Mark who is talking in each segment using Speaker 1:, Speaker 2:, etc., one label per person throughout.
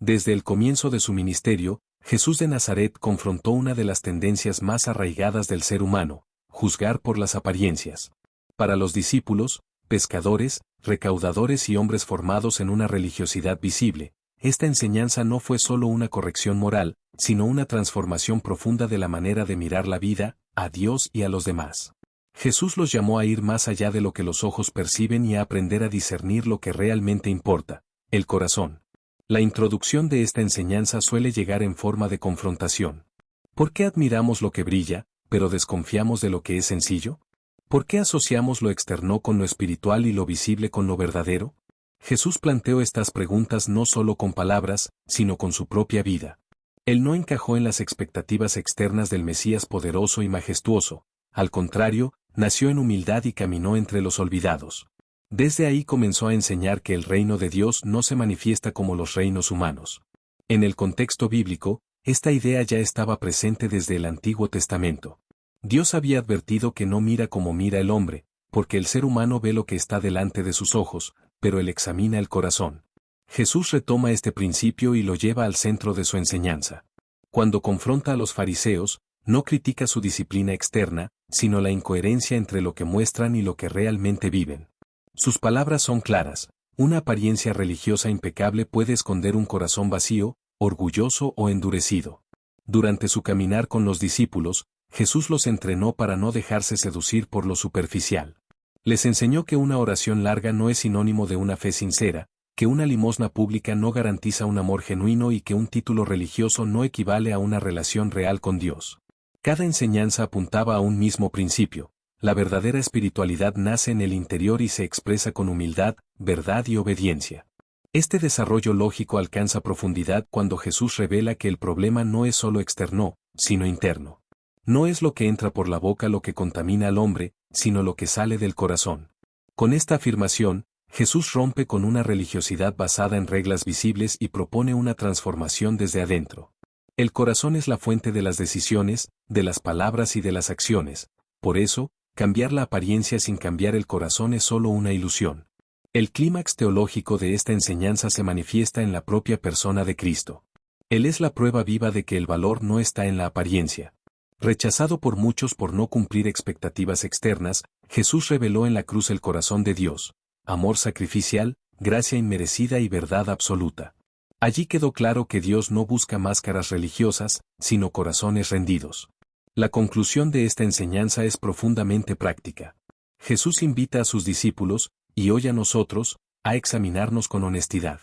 Speaker 1: Desde el comienzo de su ministerio, Jesús de Nazaret confrontó una de las tendencias más arraigadas del ser humano: juzgar por las apariencias. Para los discípulos, pescadores, recaudadores y hombres formados en una religiosidad visible, esta enseñanza no fue solo una corrección moral, sino una transformación profunda de la manera de mirar la vida, a Dios y a los demás. Jesús los llamó a ir más allá de lo que los ojos perciben y a aprender a discernir lo que realmente importa: el corazón. La introducción de esta enseñanza suele llegar en forma de confrontación. ¿Por qué admiramos lo que brilla, pero desconfiamos de lo que es sencillo? ¿Por qué asociamos lo externo con lo espiritual y lo visible con lo verdadero? Jesús planteó estas preguntas no solo con palabras, sino con su propia vida. Él no encajó en las expectativas externas del Mesías poderoso y majestuoso. Al contrario, nació en humildad y caminó entre los olvidados. Desde ahí comenzó a enseñar que el reino de Dios no se manifiesta como los reinos humanos. En el contexto bíblico, esta idea ya estaba presente desde el Antiguo Testamento. Dios había advertido que no mira como mira el hombre, porque el ser humano ve lo que está delante de sus ojos, pero él examina el corazón. Jesús retoma este principio y lo lleva al centro de su enseñanza. Cuando confronta a los fariseos, no critica su disciplina externa, sino la incoherencia entre lo que muestran y lo que realmente viven. Sus palabras son claras: una apariencia religiosa impecable puede esconder un corazón vacío, orgulloso o endurecido. Durante su caminar con los discípulos, Jesús los entrenó para no dejarse seducir por lo superficial. Les enseñó que una oración larga no es sinónimo de una fe sincera, que una limosna pública no garantiza un amor genuino y que un título religioso no equivale a una relación real con Dios. Cada enseñanza apuntaba a un mismo principio: la verdadera espiritualidad nace en el interior y se expresa con humildad, verdad y obediencia. Este desarrollo lógico alcanza profundidad cuando Jesús revela que el problema no es solo externo, sino interno. No es lo que entra por la boca lo que contamina al hombre, sino lo que sale del corazón. Con esta afirmación, Jesús rompe con una religiosidad basada en reglas visibles y propone una transformación desde adentro. El corazón es la fuente de las decisiones, de las palabras y de las acciones. Por eso, cambiar la apariencia sin cambiar el corazón es solo una ilusión. El clímax teológico de esta enseñanza se manifiesta en la propia persona de Cristo. Él es la prueba viva de que el valor no está en la apariencia. Rechazado por muchos por no cumplir expectativas externas, Jesús reveló en la cruz el corazón de Dios: amor sacrificial, gracia inmerecida y verdad absoluta. Allí quedó claro que Dios no busca máscaras religiosas, sino corazones rendidos. La conclusión de esta enseñanza es profundamente práctica. Jesús invita a sus discípulos, y hoy a nosotros, a examinarnos con honestidad.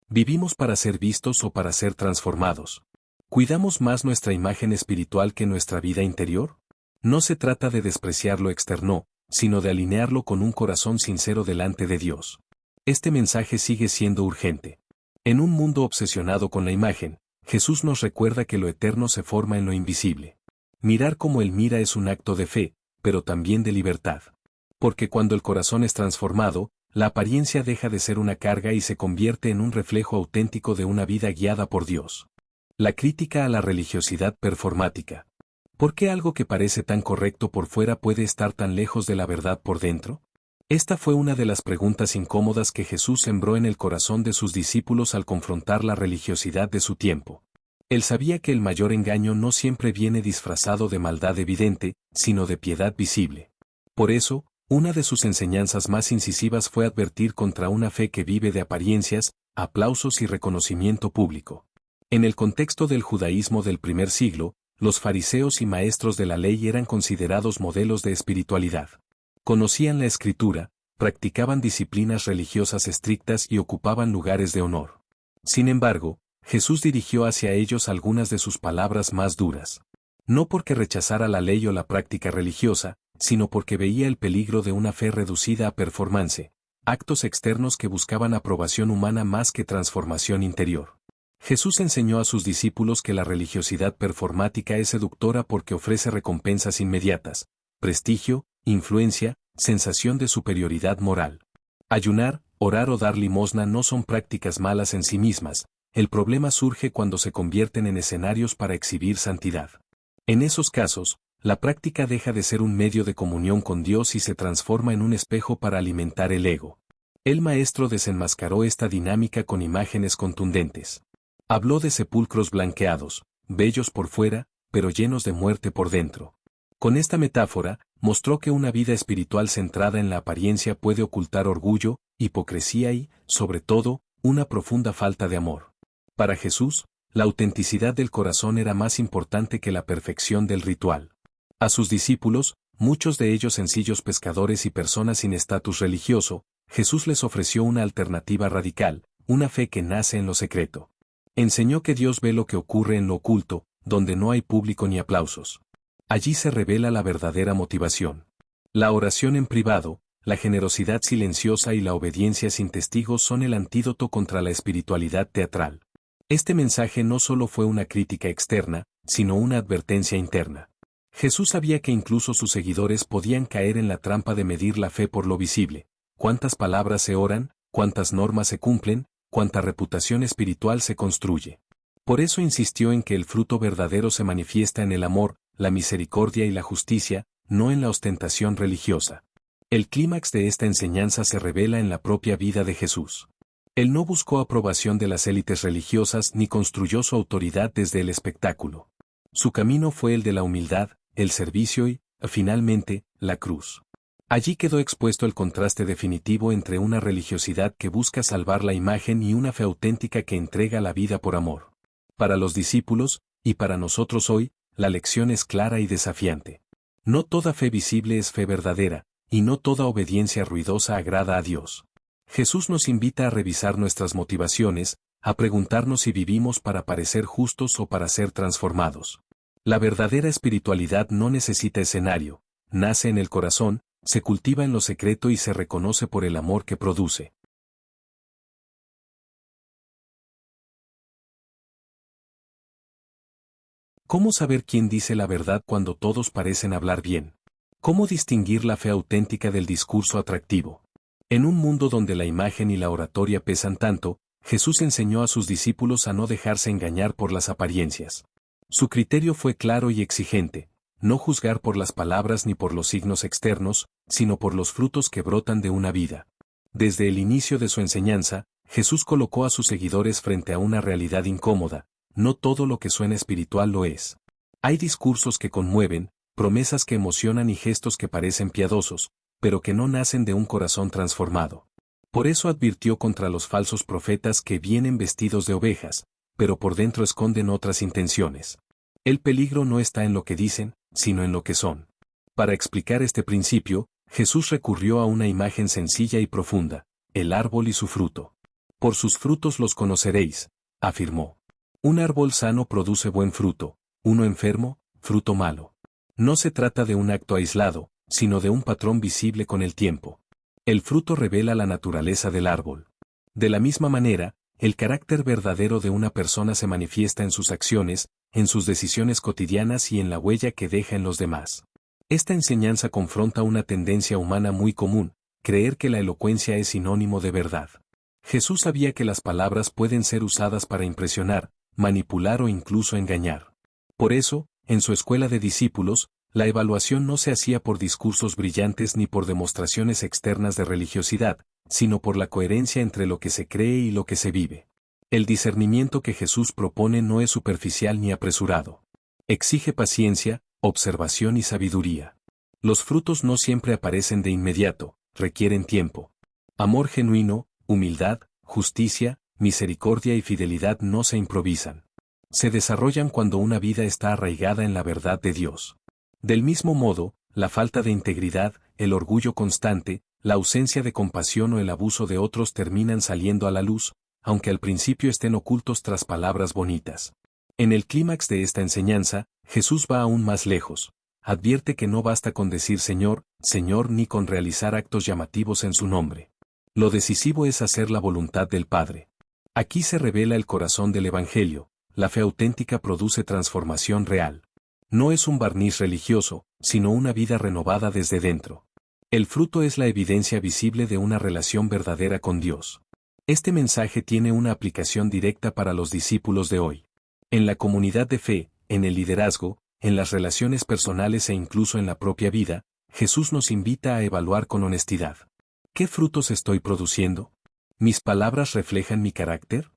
Speaker 1: ¿Vivimos para ser vistos o para ser transformados? ¿Cuidamos más nuestra imagen espiritual que nuestra vida interior? No se trata de despreciar lo externo, sino de alinearlo con un corazón sincero delante de Dios. Este mensaje sigue siendo urgente. En un mundo obsesionado con la imagen, Jesús nos recuerda que lo eterno se forma en lo invisible. Mirar como Él mira es un acto de fe, pero también de libertad. Porque cuando el corazón es transformado, la apariencia deja de ser una carga y se convierte en un reflejo auténtico de una vida guiada por Dios. La crítica a la religiosidad performática. ¿Por qué algo que parece tan correcto por fuera puede estar tan lejos de la verdad por dentro? Esta fue una de las preguntas incómodas que Jesús sembró en el corazón de sus discípulos al confrontar la religiosidad de su tiempo. Él sabía que el mayor engaño no siempre viene disfrazado de maldad evidente, sino de piedad visible. Por eso, una de sus enseñanzas más incisivas fue advertir contra una fe que vive de apariencias, aplausos y reconocimiento público. En el contexto del judaísmo del primer siglo, los fariseos y maestros de la ley eran considerados modelos de espiritualidad. Conocían la Escritura, practicaban disciplinas religiosas estrictas y ocupaban lugares de honor. Sin embargo, Jesús dirigió hacia ellos algunas de sus palabras más duras. No porque rechazara la ley o la práctica religiosa, sino porque veía el peligro de una fe reducida a performance, actos externos que buscaban aprobación humana más que transformación interior. Jesús enseñó a sus discípulos que la religiosidad performática es seductora porque ofrece recompensas inmediatas: prestigio, influencia, sensación de superioridad moral. Ayunar, orar o dar limosna no son prácticas malas en sí mismas. El problema surge cuando se convierten en escenarios para exhibir santidad. En esos casos, la práctica deja de ser un medio de comunión con Dios y se transforma en un espejo para alimentar el ego. El maestro desenmascaró esta dinámica con imágenes contundentes. Habló de sepulcros blanqueados, bellos por fuera, pero llenos de muerte por dentro. Con esta metáfora, mostró que una vida espiritual centrada en la apariencia puede ocultar orgullo, hipocresía y, sobre todo, una profunda falta de amor. Para Jesús, la autenticidad del corazón era más importante que la perfección del ritual. A sus discípulos, muchos de ellos sencillos pescadores y personas sin estatus religioso, Jesús les ofreció una alternativa radical, una fe que nace en lo secreto. Enseñó que Dios ve lo que ocurre en lo oculto, donde no hay público ni aplausos. Allí se revela la verdadera motivación. La oración en privado, la generosidad silenciosa y la obediencia sin testigos son el antídoto contra la espiritualidad teatral. Este mensaje no solo fue una crítica externa, sino una advertencia interna. Jesús sabía que incluso sus seguidores podían caer en la trampa de medir la fe por lo visible. ¿Cuántas palabras se oran? ¿Cuántas normas se cumplen? ¿Cuánta reputación espiritual se construye? Por eso insistió en que el fruto verdadero se manifiesta en el amor, la misericordia y la justicia, no en la ostentación religiosa. El clímax de esta enseñanza se revela en la propia vida de Jesús. Él no buscó aprobación de las élites religiosas ni construyó su autoridad desde el espectáculo. Su camino fue el de la humildad, el servicio y, finalmente, la cruz. Allí quedó expuesto el contraste definitivo entre una religiosidad que busca salvar la imagen y una fe auténtica que entrega la vida por amor. Para los discípulos, y para nosotros hoy, la lección es clara y desafiante. No toda fe visible es fe verdadera, y no toda obediencia ruidosa agrada a Dios. Jesús nos invita a revisar nuestras motivaciones, a preguntarnos si vivimos para parecer justos o para ser transformados. La verdadera espiritualidad no necesita escenario, nace en el corazón, se cultiva en lo secreto y se reconoce por el amor que produce. ¿Cómo saber quién dice la verdad cuando todos parecen hablar bien? ¿Cómo distinguir la fe auténtica del discurso atractivo? En un mundo donde la imagen y la oratoria pesan tanto, Jesús enseñó a sus discípulos a no dejarse engañar por las apariencias. Su criterio fue claro y exigente: no juzgar por las palabras ni por los signos externos, sino por los frutos que brotan de una vida. Desde el inicio de su enseñanza, Jesús colocó a sus seguidores frente a una realidad incómoda: no todo lo que suena espiritual lo es. Hay discursos que conmueven, promesas que emocionan y gestos que parecen piadosos, pero que no nacen de un corazón transformado. Por eso advirtió contra los falsos profetas que vienen vestidos de ovejas, pero por dentro esconden otras intenciones. El peligro no está en lo que dicen, sino en lo que son. Para explicar este principio, Jesús recurrió a una imagen sencilla y profunda: el árbol y su fruto. Por sus frutos los conoceréis, afirmó. Un árbol sano produce buen fruto, uno enfermo, fruto malo. No se trata de un acto aislado, sino de un patrón visible con el tiempo. El fruto revela la naturaleza del árbol. De la misma manera, el carácter verdadero de una persona se manifiesta en sus acciones, en sus decisiones cotidianas y en la huella que deja en los demás. Esta enseñanza confronta una tendencia humana muy común: creer que la elocuencia es sinónimo de verdad. Jesús sabía que las palabras pueden ser usadas para impresionar, manipular o incluso engañar. Por eso, en su escuela de discípulos, la evaluación no se hacía por discursos brillantes ni por demostraciones externas de religiosidad, sino por la coherencia entre lo que se cree y lo que se vive. El discernimiento que Jesús propone no es superficial ni apresurado. Exige paciencia, observación y sabiduría. Los frutos no siempre aparecen de inmediato, requieren tiempo. Amor genuino, humildad, justicia, misericordia y fidelidad no se improvisan. Se desarrollan cuando una vida está arraigada en la verdad de Dios. Del mismo modo, la falta de integridad, el orgullo constante, la ausencia de compasión o el abuso de otros terminan saliendo a la luz, aunque al principio estén ocultos tras palabras bonitas. En el clímax de esta enseñanza, Jesús va aún más lejos. Advierte que no basta con decir Señor, Señor ni con realizar actos llamativos en su nombre. Lo decisivo es hacer la voluntad del Padre. Aquí se revela el corazón del Evangelio: la fe auténtica produce transformación real. No es un barniz religioso, sino una vida renovada desde dentro. El fruto es la evidencia visible de una relación verdadera con Dios. Este mensaje tiene una aplicación directa para los discípulos de hoy. En la comunidad de fe, en el liderazgo, en las relaciones personales e incluso en la propia vida, Jesús nos invita a evaluar con honestidad. ¿Qué frutos estoy produciendo? ¿Mis palabras reflejan mi carácter?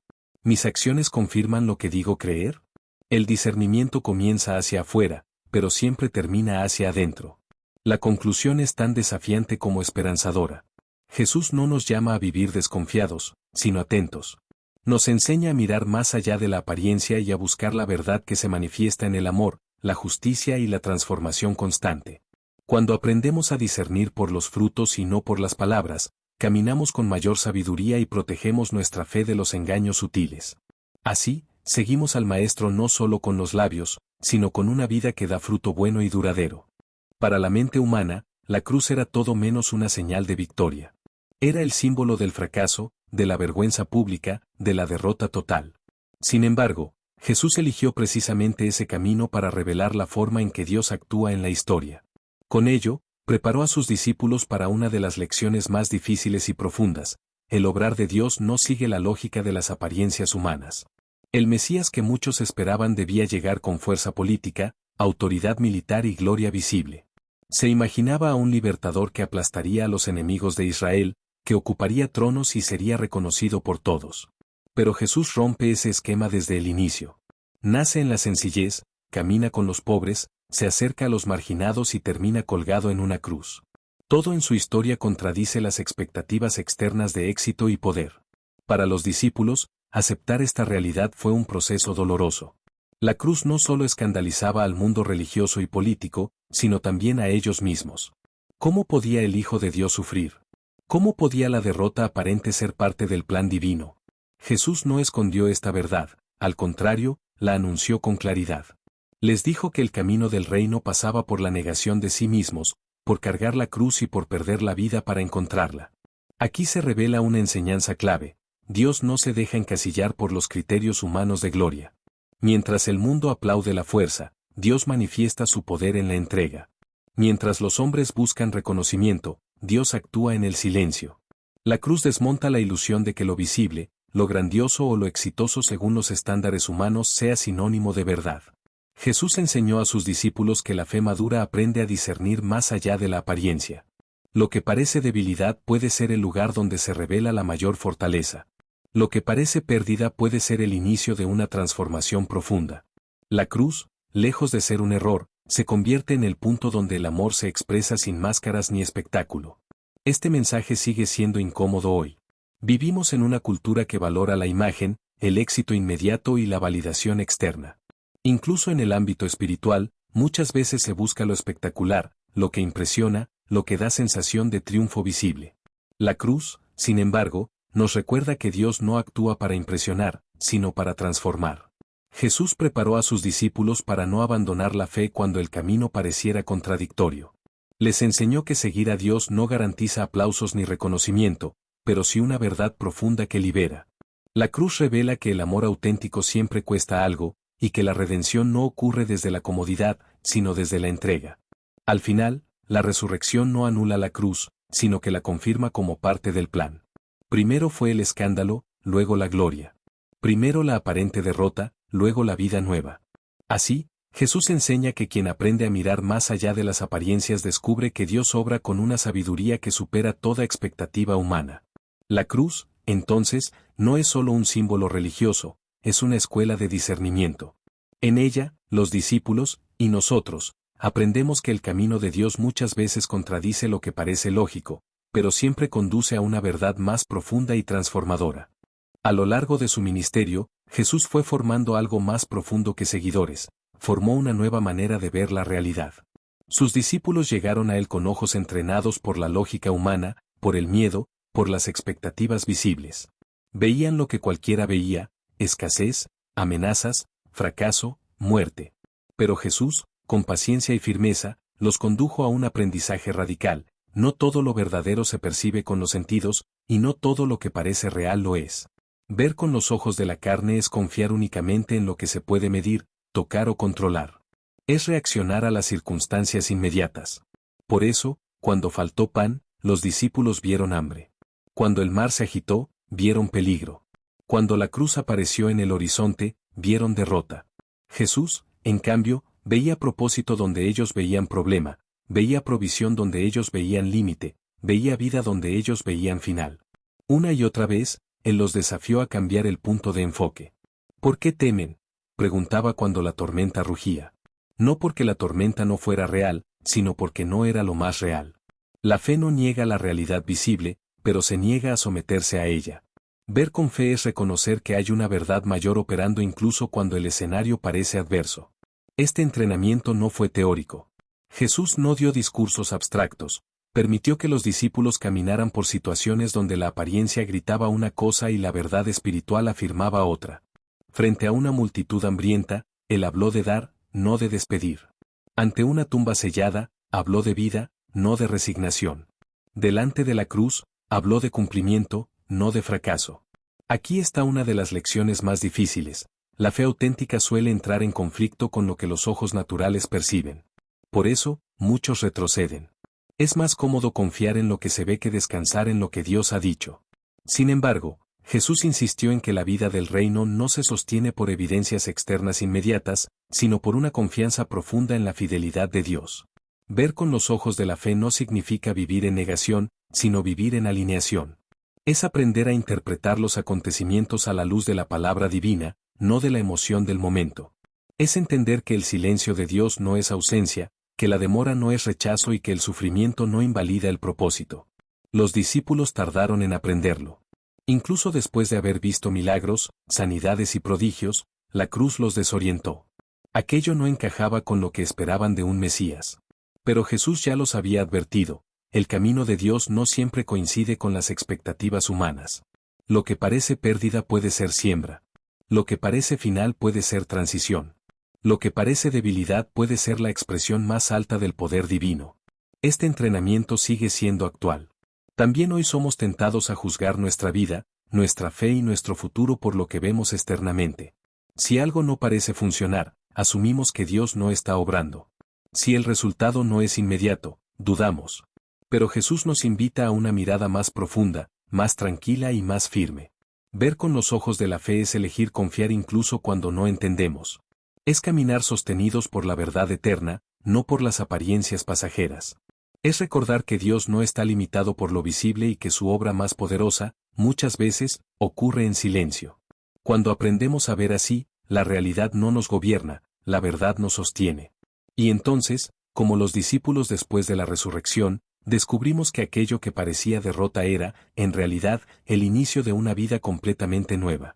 Speaker 1: ¿Mis acciones confirman lo que digo creer? El discernimiento comienza hacia afuera, pero siempre termina hacia adentro. La conclusión es tan desafiante como esperanzadora. Jesús no nos llama a vivir desconfiados, sino atentos. Nos enseña a mirar más allá de la apariencia y a buscar la verdad que se manifiesta en el amor, la justicia y la transformación constante. Cuando aprendemos a discernir por los frutos y no por las palabras, caminamos con mayor sabiduría y protegemos nuestra fe de los engaños sutiles. Así, seguimos al Maestro no solo con los labios, sino con una vida que da fruto bueno y duradero. Para la mente humana, la cruz era todo menos una señal de victoria. Era el símbolo del fracaso, de la vergüenza pública, de la derrota total. Sin embargo, Jesús eligió precisamente ese camino para revelar la forma en que Dios actúa en la historia. Con ello, preparó a sus discípulos para una de las lecciones más difíciles y profundas: el obrar de Dios no sigue la lógica de las apariencias humanas. El Mesías que muchos esperaban debía llegar con fuerza política, autoridad militar y gloria visible. Se imaginaba a un libertador que aplastaría a los enemigos de Israel, que ocuparía tronos y sería reconocido por todos. Pero Jesús rompe ese esquema desde el inicio. Nace en la sencillez, camina con los pobres, se acerca a los marginados y termina colgado en una cruz. Todo en su historia contradice las expectativas externas de éxito y poder. Para los discípulos, aceptar esta realidad fue un proceso doloroso. La cruz no solo escandalizaba al mundo religioso y político, sino también a ellos mismos. ¿Cómo podía el Hijo de Dios sufrir? ¿Cómo podía la derrota aparente ser parte del plan divino? Jesús no escondió esta verdad, al contrario, la anunció con claridad. Les dijo que el camino del reino pasaba por la negación de sí mismos, por cargar la cruz y por perder la vida para encontrarla. Aquí se revela una enseñanza clave: Dios no se deja encasillar por los criterios humanos de gloria. Mientras el mundo aplaude la fuerza, Dios manifiesta su poder en la entrega. Mientras los hombres buscan reconocimiento, Dios actúa en el silencio. La cruz desmonta la ilusión de que lo visible, lo grandioso o lo exitoso según los estándares humanos sea sinónimo de verdad. Jesús enseñó a sus discípulos que la fe madura aprende a discernir más allá de la apariencia. Lo que parece debilidad puede ser el lugar donde se revela la mayor fortaleza. Lo que parece pérdida puede ser el inicio de una transformación profunda. La cruz, lejos de ser un error, se convierte en el punto donde el amor se expresa sin máscaras ni espectáculo. Este mensaje sigue siendo incómodo hoy. Vivimos en una cultura que valora la imagen, el éxito inmediato y la validación externa. Incluso en el ámbito espiritual, muchas veces se busca lo espectacular, lo que impresiona, lo que da sensación de triunfo visible. La cruz, sin embargo, nos recuerda que Dios no actúa para impresionar, sino para transformar. Jesús preparó a sus discípulos para no abandonar la fe cuando el camino pareciera contradictorio. Les enseñó que seguir a Dios no garantiza aplausos ni reconocimiento, pero sí una verdad profunda que libera. La cruz revela que el amor auténtico siempre cuesta algo, y que la redención no ocurre desde la comodidad, sino desde la entrega. Al final, la resurrección no anula la cruz, sino que la confirma como parte del plan. Primero fue el escándalo, luego la gloria. Primero la aparente derrota, luego la vida nueva. Así, Jesús enseña que quien aprende a mirar más allá de las apariencias descubre que Dios obra con una sabiduría que supera toda expectativa humana. La cruz, entonces, no es solo un símbolo religioso, es una escuela de discernimiento. En ella, los discípulos, y nosotros, aprendemos que el camino de Dios muchas veces contradice lo que parece lógico, pero siempre conduce a una verdad más profunda y transformadora. A lo largo de su ministerio, Jesús fue formando algo más profundo que seguidores, formó una nueva manera de ver la realidad. Sus discípulos llegaron a él con ojos entrenados por la lógica humana, por el miedo, por las expectativas visibles. Veían lo que cualquiera veía: escasez, amenazas, fracaso, muerte. Pero Jesús, con paciencia y firmeza, los condujo a un aprendizaje radical: no todo lo verdadero se percibe con los sentidos, y no todo lo que parece real lo es. Ver con los ojos de la carne es confiar únicamente en lo que se puede medir, tocar o controlar. Es reaccionar a las circunstancias inmediatas. Por eso, cuando faltó pan, los discípulos vieron hambre. Cuando el mar se agitó, vieron peligro. Cuando la cruz apareció en el horizonte, vieron derrota. Jesús, en cambio, veía propósito donde ellos veían problema, veía provisión donde ellos veían límite, veía vida donde ellos veían final. Una y otra vez, Él los desafió a cambiar el punto de enfoque. ¿Por qué temen?, preguntaba cuando la tormenta rugía. No porque la tormenta no fuera real, sino porque no era lo más real. La fe no niega la realidad visible, pero se niega a someterse a ella. Ver con fe es reconocer que hay una verdad mayor operando incluso cuando el escenario parece adverso. Este entrenamiento no fue teórico. Jesús no dio discursos abstractos, permitió que los discípulos caminaran por situaciones donde la apariencia gritaba una cosa y la verdad espiritual afirmaba otra. Frente a una multitud hambrienta, Él habló de dar, no de despedir. Ante una tumba sellada, habló de vida, no de resignación. Delante de la cruz, habló de cumplimiento, no de fracaso. Aquí está una de las lecciones más difíciles. La fe auténtica suele entrar en conflicto con lo que los ojos naturales perciben. Por eso, muchos retroceden. Es más cómodo confiar en lo que se ve que descansar en lo que Dios ha dicho. Sin embargo, Jesús insistió en que la vida del reino no se sostiene por evidencias externas inmediatas, sino por una confianza profunda en la fidelidad de Dios. Ver con los ojos de la fe no significa vivir en negación, sino vivir en alineación. Es aprender a interpretar los acontecimientos a la luz de la palabra divina, no de la emoción del momento. Es entender que el silencio de Dios no es ausencia, que la demora no es rechazo y que el sufrimiento no invalida el propósito. Los discípulos tardaron en aprenderlo. Incluso después de haber visto milagros, sanidades y prodigios, la cruz los desorientó. Aquello no encajaba con lo que esperaban de un Mesías. Pero Jesús ya los había advertido, el camino de Dios no siempre coincide con las expectativas humanas. Lo que parece pérdida puede ser siembra. Lo que parece final puede ser transición. Lo que parece debilidad puede ser la expresión más alta del poder divino. Este entrenamiento sigue siendo actual. También hoy somos tentados a juzgar nuestra vida, nuestra fe y nuestro futuro por lo que vemos externamente. Si algo no parece funcionar, asumimos que Dios no está obrando. Si el resultado no es inmediato, dudamos. Pero Jesús nos invita a una mirada más profunda, más tranquila y más firme. Ver con los ojos de la fe es elegir confiar incluso cuando no entendemos. Es caminar sostenidos por la verdad eterna, no por las apariencias pasajeras. Es recordar que Dios no está limitado por lo visible y que su obra más poderosa, muchas veces, ocurre en silencio. Cuando aprendemos a ver así, la realidad no nos gobierna, la verdad nos sostiene. Y entonces, como los discípulos después de la resurrección, descubrimos que aquello que parecía derrota era, en realidad, el inicio de una vida completamente nueva.